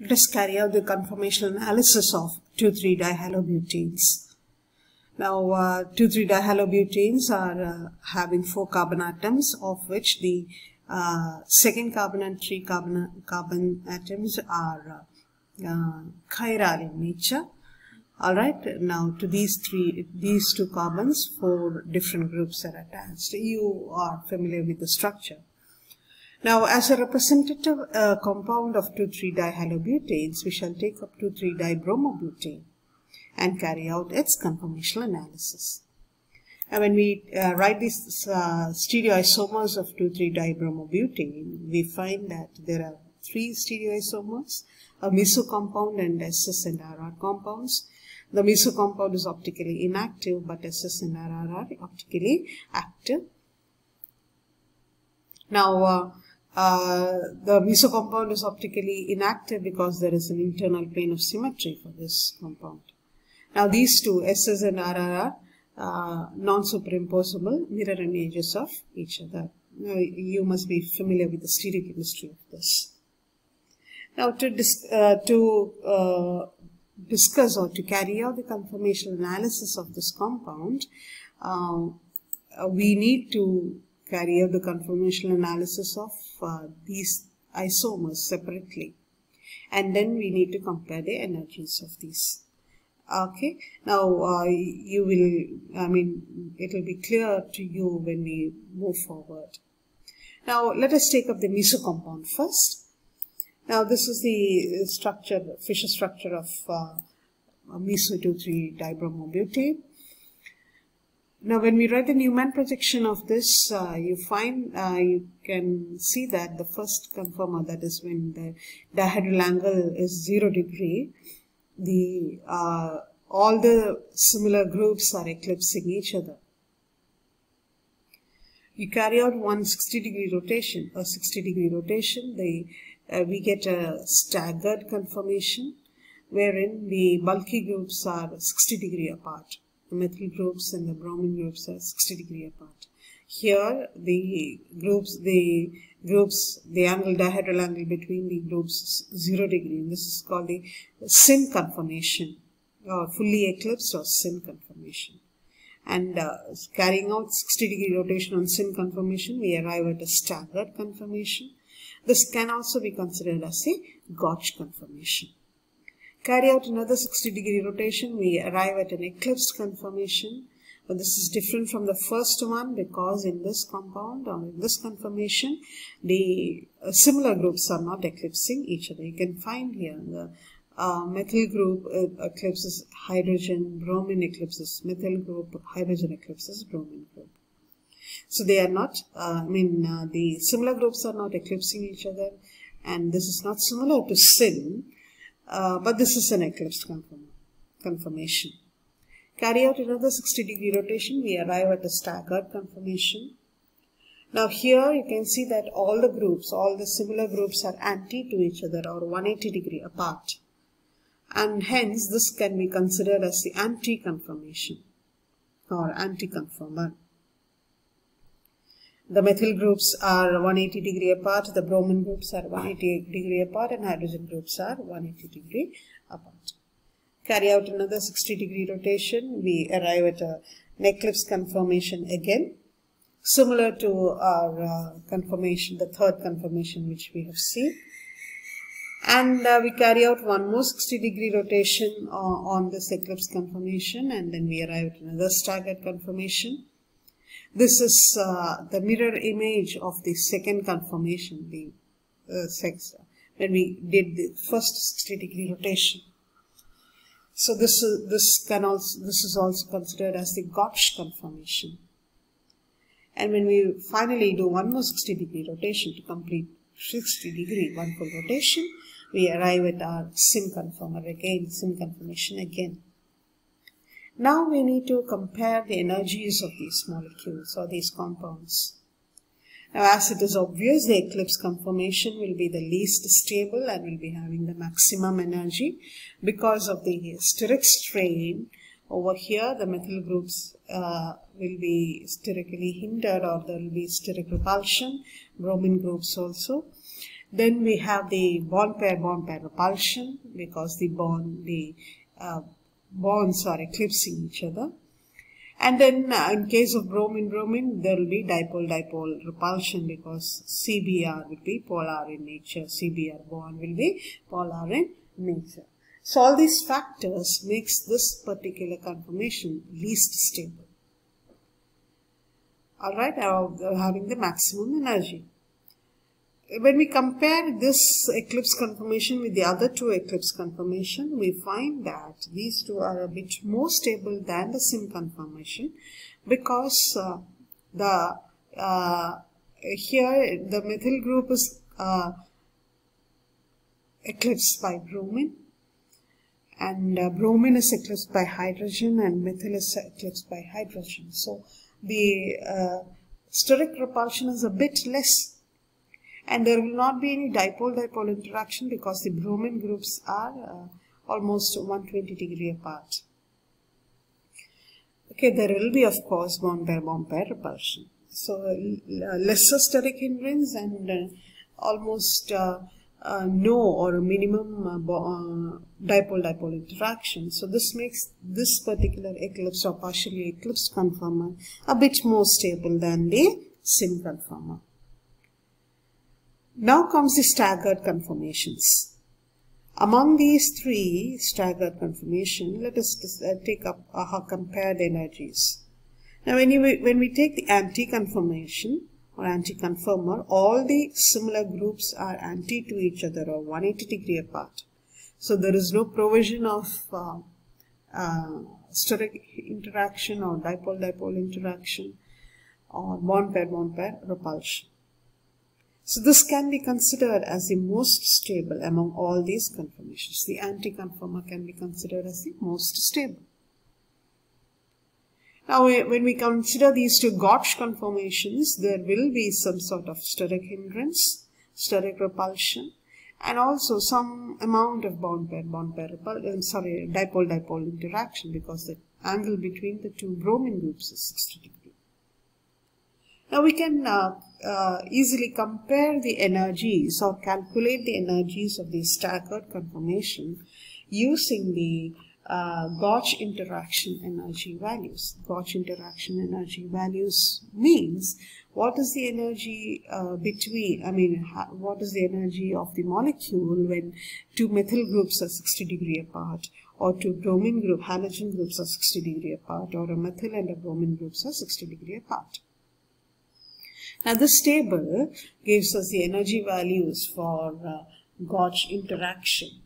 Let us carry out the conformational analysis of 2,3-dihalobutanes. Now, 2,3-dihalobutanes are having 4 carbon atoms, of which the second carbon and 3 carbon atoms are chiral in nature. Alright, now to these two carbons, 4 different groups are attached. You are familiar with the structure. Now, as a representative compound of 2,3-dihalobutanes, we shall take up 2,3-dibromobutane and carry out its conformational analysis. And when we write these stereoisomers of 2,3-dibromobutane, we find that there are 3 stereoisomers, a meso compound and SS and RR compounds. The meso compound is optically inactive, but SS and RR are optically active. Now, the meso compound is optically inactive because there is an internal plane of symmetry for this compound. Now, these two, SS and RR, are non-superimposable mirror images of each other. Now, you must be familiar with the stereochemistry of this. Now, to discuss or to carry out the conformational analysis of this compound, we need to carry out the conformational analysis of these isomers separately, and then we need to compare the energies of these. Okay, now it will be clear to you when we move forward. Now let us take up the meso compound first. Now this is the structure, Fischer structure of meso 2,3-dibromobutane. Now, when we write the Newman projection of this, you can see that the first conformer, that is when the dihedral angle is 0 degree, all the similar groups are eclipsing each other. You carry out one 60-degree rotation, we get a staggered conformation, wherein the bulky groups are 60-degree apart. The methyl groups and the bromine groups are 60-degree apart. Here, the angle, dihedral angle between the groups is 0 degree. And this is called the syn conformation, or fully eclipsed or syn conformation. And carrying out 60-degree rotation on syn conformation, we arrive at a staggered conformation. This can also be considered as a Gauche conformation. Carry out another 60-degree rotation, we arrive at an eclipsed conformation. But this is different from the first one because in this compound or in this conformation, the similar groups are not eclipsing each other. You can find here the methyl group eclipses hydrogen, bromine eclipses methyl group, hydrogen eclipses bromine group. So they are not, the similar groups are not eclipsing each other, and this is not similar to syn. But this is an eclipsed conformation. Carry out another 60-degree rotation, we arrive at a staggered conformation. Now here you can see that all the similar groups are anti to each other or 180 degree apart. And hence this can be considered as the anti-conformation or anti-conformer. The methyl groups are 180 degree apart, the bromine groups are 180 degree apart, and hydrogen groups are 180 degree apart. Carry out another 60-degree rotation, we arrive at an eclipse conformation again, similar to our conformation, the third conformation which we have seen. And we carry out one more 60-degree rotation on this eclipse conformation, and then we arrive at another staggered conformation. This is the mirror image of the second conformation, when we did the first 60-degree rotation. So this is also considered as the Gauche conformation. And when we finally do one more 60-degree rotation to complete 60-degree, one full rotation, we arrive at our syn conformation again. Now we need to compare the energies of these molecules or these compounds. Now, as it is obvious, the eclipse conformation will be the least stable and will be having the maximum energy because of the steric strain. Over here, the methyl groups will be sterically hindered, or there will be steric repulsion, bromine groups also. Then we have the bond pair repulsion, because the bonds are eclipsing each other. And then in case of bromine, there will be dipole repulsion, because CBr will be polar in nature. CBr bond will be polar in nature. So all these factors makes this particular conformation least stable. Alright, having the maximum energy. When we compare this eclipse conformation with the other two eclipse conformation, we find that these two are a bit more stable than the sim conformation, because here the methyl group is eclipsed by bromine, and bromine is eclipsed by hydrogen, and methyl is eclipsed by hydrogen. So the steric repulsion is a bit less. And there will not be any dipole-dipole interaction, because the bromine groups are almost 120 degrees apart. Okay, there will be, of course, bond pair repulsion. So lesser steric hindrance and almost no or a minimum dipole-dipole interaction. So this makes this particular eclipse or partially eclipsed conformer a bit more stable than the sim conformer. Now comes the staggered conformations. Among these three staggered conformation, let us take up compared energies. Now when we take the anti-conformation or anti-conformer, all the similar groups are anti to each other or 180 degrees apart. So there is no provision of steric interaction or dipole-dipole interaction or bond pair repulsion. So this can be considered as the most stable among all these conformations. The anti-conformer can be considered as the most stable. Now when we consider these two Gauche conformations, there will be some sort of steric hindrance, steric repulsion, and also some amount of dipole-dipole interaction, because the angle between the two bromine groups is 60 degrees. Now we can easily compare the energies or calculate the energies of the staggered conformation using the Gauche interaction energy values. Gauche interaction energy values means what is the energy what is the energy of the molecule when two methyl groups are 60 degrees apart, or two bromine group, halogen groups are 60 degrees apart, or a methyl and a bromine groups are 60 degrees apart. Now this table gives us the energy values for Gauche interaction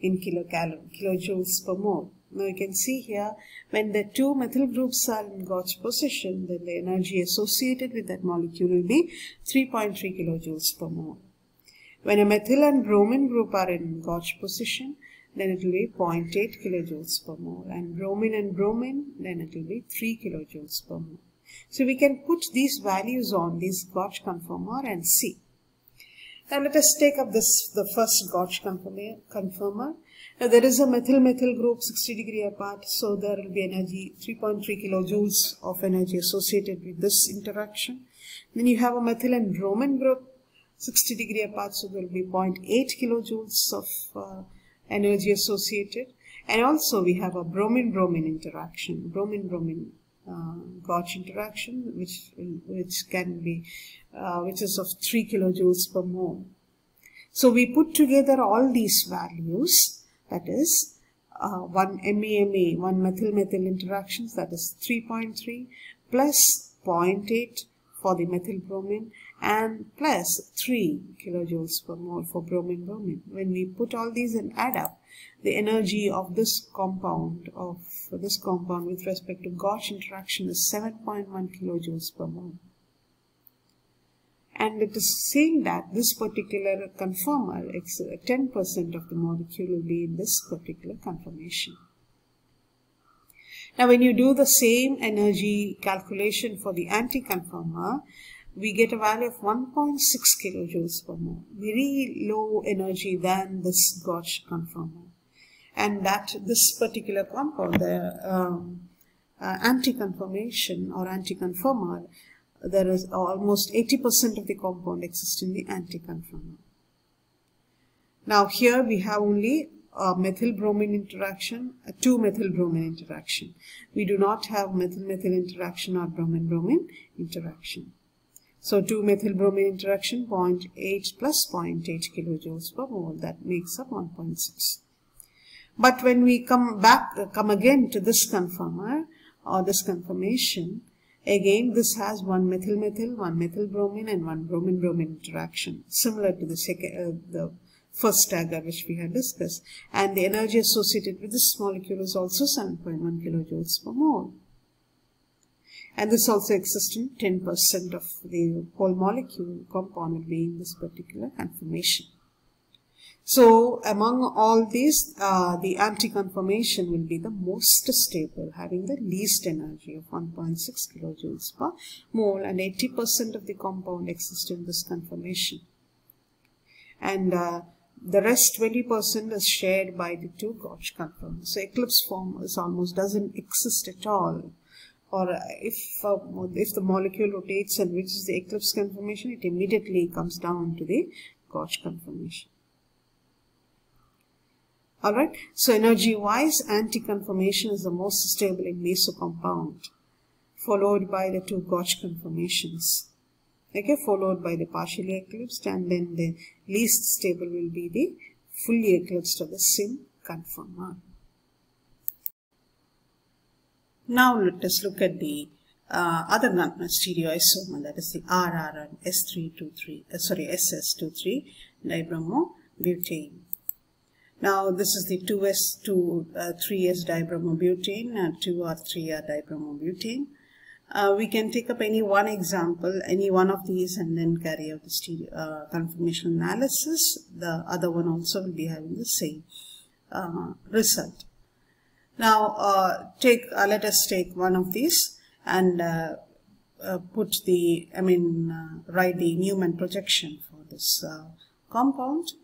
in kilojoules per mole. Now you can see here, when the two methyl groups are in Gauche position, then the energy associated with that molecule will be 3.3 kilojoules per mole. When a methyl and bromine group are in Gauche position, then it will be 0.8 kilojoules per mole, and bromine and bromine, then it will be 3 kilojoules per mole. So we can put these values on this Gauche conformer and see. Now let us take up the first Gauche conformer. Now there is a methyl group 60 degrees apart, so there will be energy 3.3 kilojoules of energy associated with this interaction. Then you have a methyl and bromine group 60 degrees apart, so there will be 0.8 kilojoules of energy associated. And also we have a bromine-bromine interaction, bromine-bromine Gauche interaction, which is of 3 kilojoules per mole. So we put together all these values, that is one MEME, one methyl-methyl interactions, that is 3.3 plus 0.8 for the methyl-bromine and plus 3 kilojoules per mole for bromine-bromine. When we put all these and add up, the energy of this compound with respect to Gauche interaction is 7.1 kilojoules per mole. And it is saying that this particular conformer, 10% of the molecule will be in this particular conformation. Now when you do the same energy calculation for the anti-conformer, we get a value of 1.6 kilojoules per mole. Very low energy than this Gauche conformer. And that this particular compound, the anti-conformation or anti-conformer, there is almost 80% of the compound exists in the anti-conformer. Now here we have only a methyl-bromine interaction, a 2-methyl-bromine interaction. We do not have methyl-methyl interaction or bromine-bromine interaction. So 2-methyl-bromine interaction 0.8 plus 0.8 kilojoules per mole, that makes up 1.6. But when we come again to this conformer or this conformation, again this has 1 methyl-methyl, 1 methyl-bromine and 1 bromine-bromine interaction, similar to the first stagger which we had discussed, and the energy associated with this molecule is also 7.1 kilojoules per mole. And this also exists in 10% of the whole molecule compound will be in this particular conformation. So among all these, the anti-conformation will be the most stable, having the least energy of 1.6 kilojoules per mole, and 80% of the compound exists in this conformation. And the rest 20% is shared by the 2 Gauche conformers. So eclipse form is almost doesn't exist at all. Or if the molecule rotates and reaches the eclipse conformation, it immediately comes down to the Gauche conformation. Alright, so energy-wise, anti-conformation is the most stable in meso compound, followed by the 2 Gauche conformations. Okay, followed by the partially eclipsed, and then the least stable will be the fully eclipsed or the syn conformer. Now let us look at the other stereoisomer, that is the RR and SS23 dibromobutane. Now this is the 3S dibromobutane, 2R3R dibromobutane. We can take up any one example, any one of these, and then carry out the conformational analysis. The other one also will be having the same result. Now let us take one of these and write the Newman projection for this compound.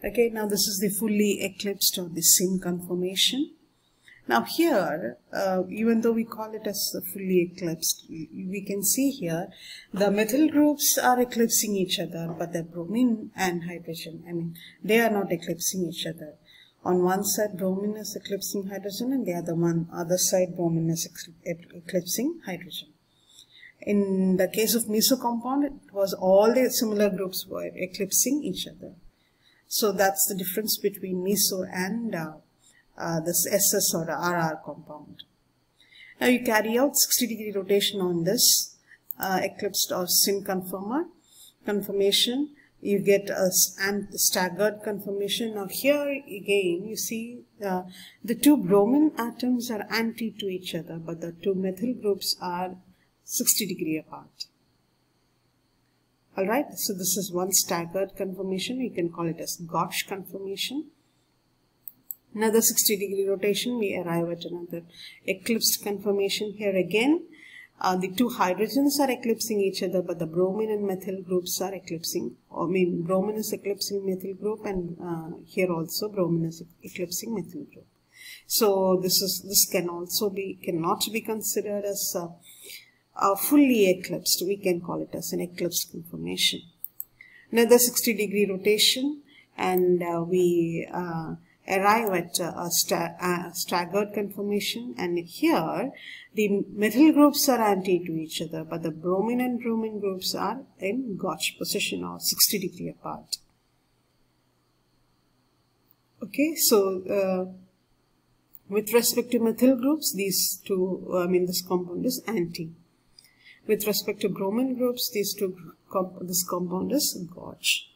Okay, now this is the fully eclipsed or the syn conformation. Now here, even though we call it as fully eclipsed, we can see here the methyl groups are eclipsing each other, but the bromine and hydrogen, they are not eclipsing each other. On one side, bromine is eclipsing hydrogen, and the other side, bromine is eclipsing hydrogen. In the case of meso compound, it was all the similar groups were eclipsing each other. So that's the difference between meso and this SS or RR compound. Now you carry out 60-degree rotation on this eclipsed or syn conformation. You get a staggered conformation. Now here again you see the 2 bromine atoms are anti to each other, but the 2 methyl groups are 60-degree apart. Alright, so this is one staggered conformation. We can call it as Gauche conformation. Another 60-degree rotation, we arrive at another eclipsed conformation. Here again, the 2 hydrogens are eclipsing each other, but the bromine and methyl groups are eclipsing. Bromine is eclipsing methyl group, and here also bromine is eclipsing methyl group. So this cannot be considered as fully eclipsed. We can call it as an eclipse conformation. Another 60-degree rotation, and we arrive at a staggered conformation, and here the methyl groups are anti to each other, but the bromine and bromine groups are in Gauche position or 60-degree apart. Okay, so with respect to methyl groups, these two, this compound is anti. With respect to bromine groups, this compound is Gauche.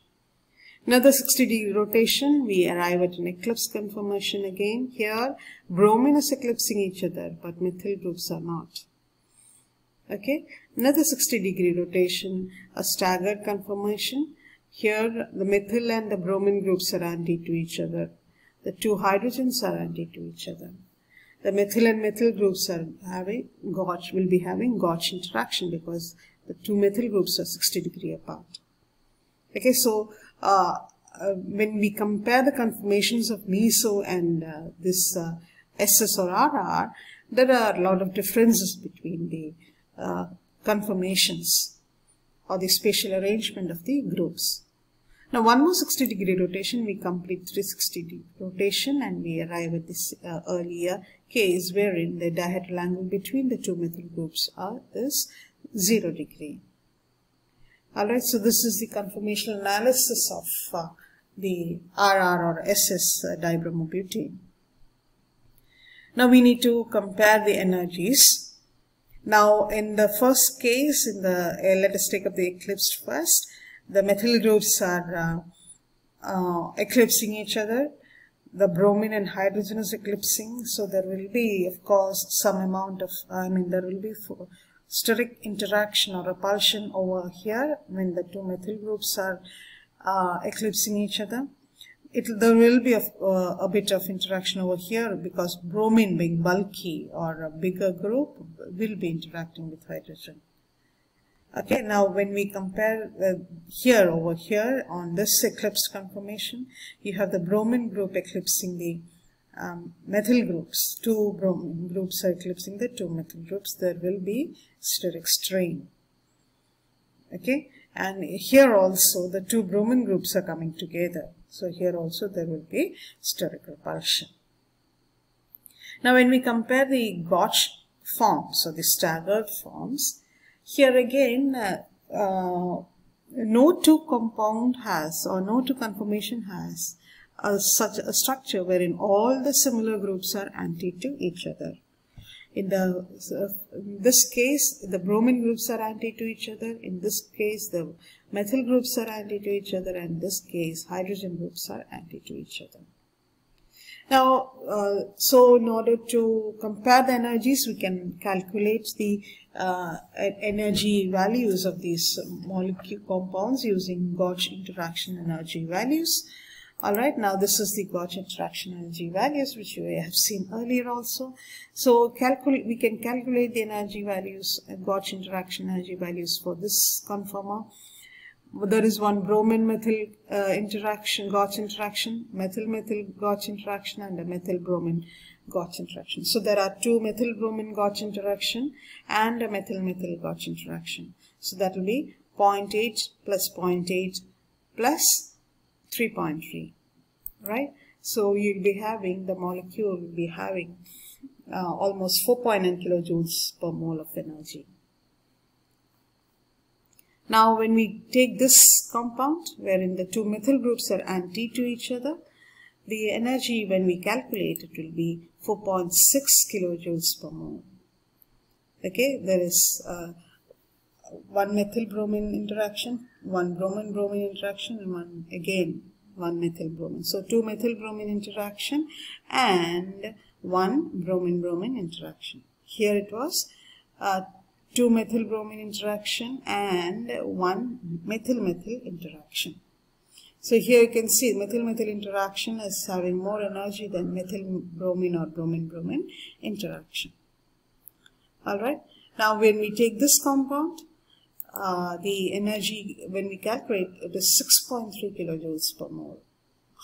Another 60-degree rotation, we arrive at an eclipse conformation again. Here, bromine is eclipsing each other, but methyl groups are not. Okay, another 60-degree rotation, a staggered conformation. Here, the methyl and the bromine groups are anti to each other. The 2 hydrogens are anti to each other. The methyl and methyl groups are will be having Gauche interaction because the 2 methyl groups are 60-degree apart. Okay, so when we compare the conformations of meso and this SS or RR, there are a lot of differences between the conformations or the spatial arrangement of the groups. Now one more 60-degree rotation, we complete 360-degree rotation, and we arrive at this earlier case wherein the dihedral angle between the two methyl groups is 0 degree. Alright, so this is the conformational analysis of the RR or SS dibromobutane. Now we need to compare the energies. Now in the first case, let us take up the eclipse first. The methyl groups are eclipsing each other. The bromine and hydrogen is eclipsing. So there will be, of course, some amount of, there will be steric interaction or repulsion over here when the two methyl groups are eclipsing each other. There will be a bit of interaction over here because bromine, being bulky or a bigger group, will be interacting with hydrogen. Okay, now when we compare over here on this eclipse conformation, you have the bromine group eclipsing the methyl groups. Two bromine groups are eclipsing the two methyl groups. There will be steric strain. Okay, and here also the two bromine groups are coming together. So here also there will be steric repulsion. Now when we compare the Gauche forms, so the staggered forms, here again no two compound has, or no two conformation has such a structure wherein all the similar groups are anti to each other. In this case, the bromine groups are anti to each other. In this case, the methyl groups are anti to each other. And in this case, hydrogen groups are anti to each other. Now, so in order to compare the energies, we can calculate the energy values of these molecule compounds using Gauche interaction energy values. Alright, now this is the Gauche interaction energy values, which we have seen earlier also. So we can calculate the energy values, Gauche interaction energy values for this conformer. There is one bromine methyl interaction, Gauche interaction, methyl Gauche interaction, and a methyl bromine Gauche interaction. So there are two methyl bromine Gauche interaction and a methyl Gauche interaction. So that will be 0.8 plus 0.8 plus 3.3, right? So you'll be having, the molecule will be having almost 4.9 kilojoules per mole of energy. Now when we take this compound, wherein the two methyl groups are anti to each other, the energy when we calculate it will be 4.6 kilojoules per mole. Okay, there is one methyl bromine interaction, one bromine interaction, and one methyl bromine. So two methyl bromine interaction and one bromine interaction. Here it was two methyl bromine interaction and one methyl interaction. So here you can see methyl interaction is having more energy than methyl bromine or bromine interaction. Alright, now when we take this compound, the energy when we calculate, it is 6.3 kilojoules per mole,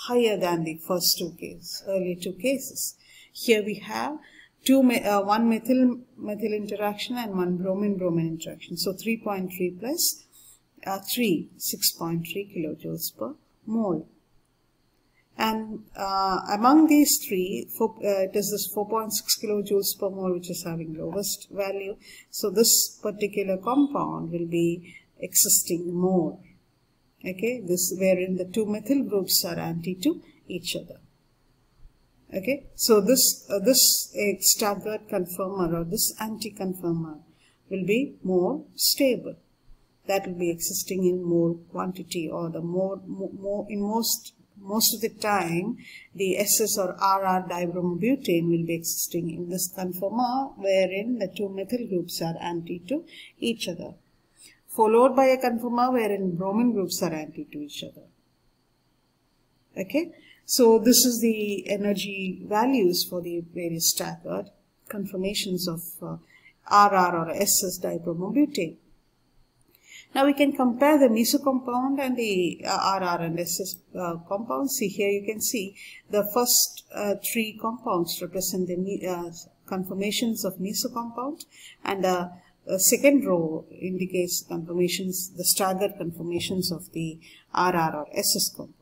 higher than the first two cases, earlier two cases. Here we have one methyl interaction and one bromine interaction. So 3.3 plus 3, 6.3 kilojoules per mole. And among these three, it is this 4.6 kilojoules per mole which is having lowest value. So this particular compound will be existing more. Okay, this wherein the two methyl groups are anti to each other. Okay, so this staggered conformer or this anti-conformer will be more stable. That will be existing in more quantity, or the more in most of the time, the SS or RR dibromobutane will be existing in this conformer wherein the two methyl groups are anti to each other, followed by a conformer wherein bromine groups are anti to each other. Okay, so this is the energy values for the various staggered conformations of RR or SS dibromobutane. Now we can compare the meso compound and the RR and SS compounds. See, here you can see the first three compounds represent the conformations of meso compound, and the second row indicates conformations, the staggered conformations of the RR or SS compound.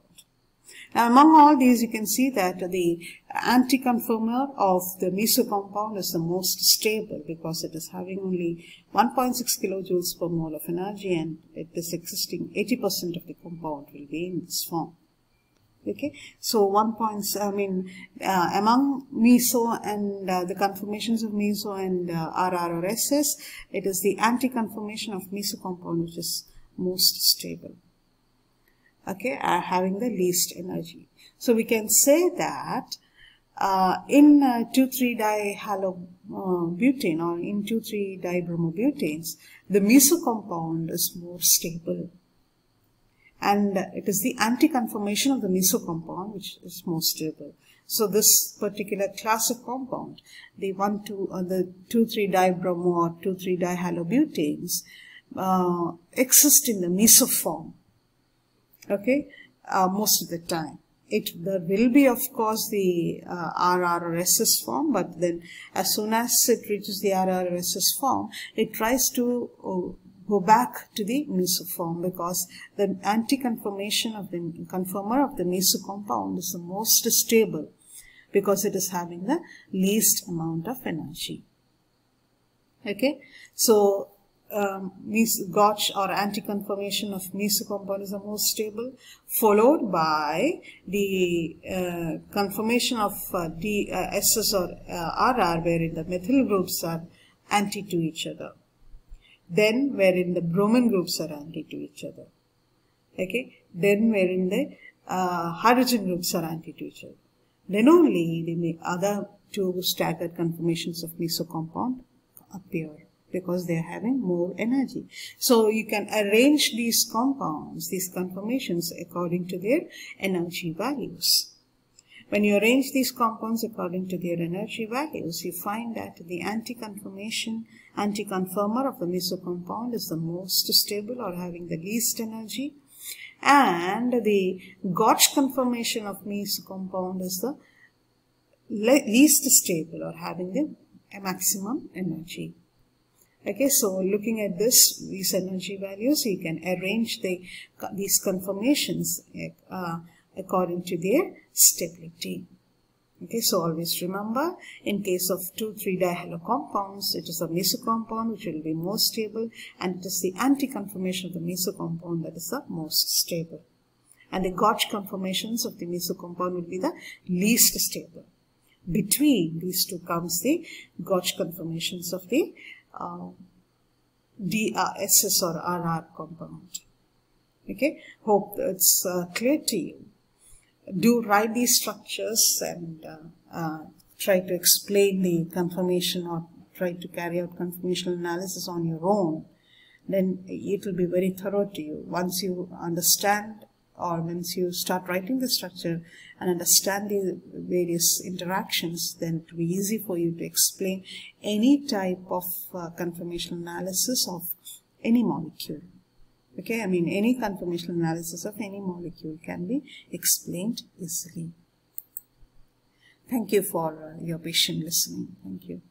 Now, among all these, you can see that the anti-conformer of the meso compound is the most stable because it is having only 1.6 kilojoules per mole of energy, and it is existing 80% of the compound will be in this form. Okay, so among meso and the conformations of meso and RR or SS, it is the anti-conformation of meso compound which is most stable. Okay, having the least energy. So we can say that in 2,3-dihalobutane or in 2,3-dibromobutanes, the meso compound is more stable. And it is the anti-conformation of the meso compound which is more stable. So this particular class of compound, the 2,3-dibromo or 2,3-dihalobutanes exist in the meso form. Okay, most of the time. There will be, of course, the RR or SS form, but then as soon as it reaches the RR or SS form, it tries to go back to the meso form because the anti-conformation of the conformer of the meso compound is the most stable because it is having the least amount of energy. Okay, so Gauche or anti-conformation of meso compound is the most stable, followed by the conformation of SS or RR, wherein the methyl groups are anti to each other. Then wherein the bromine groups are anti to each other. Okay. Then wherein the hydrogen groups are anti to each other. Then only the other two staggered conformations of meso compound appear, because they are having more energy. So you can arrange these compounds, these conformations, according to their energy values. When you arrange these compounds according to their energy values, you find that the anti-conformer of the meso compound is the most stable or having the least energy, and the Gauche conformation of meso compound is the least stable or having the maximum energy. Okay, so looking at these energy values, you can arrange these conformations according to their stability. Okay, so always remember, in case of 2,3-dihalo compounds, it is a meso compound which will be more stable, and it is the anti-conformation of the meso compound that is the most stable. And the Gauche conformations of the meso compound will be the least stable. Between these two comes the Gauche conformations of the SS or RR compound. Okay, hope it's clear to you. Do write these structures and try to explain the conformation or try to carry out conformational analysis on your own. Then it will be very thorough to you. Once you understand, or once you start writing the structure and understand the various interactions, then it will be easy for you to explain any type of conformational analysis of any molecule. Okay, I mean any conformational analysis of any molecule can be explained easily. Thank you for your patient listening. Thank you.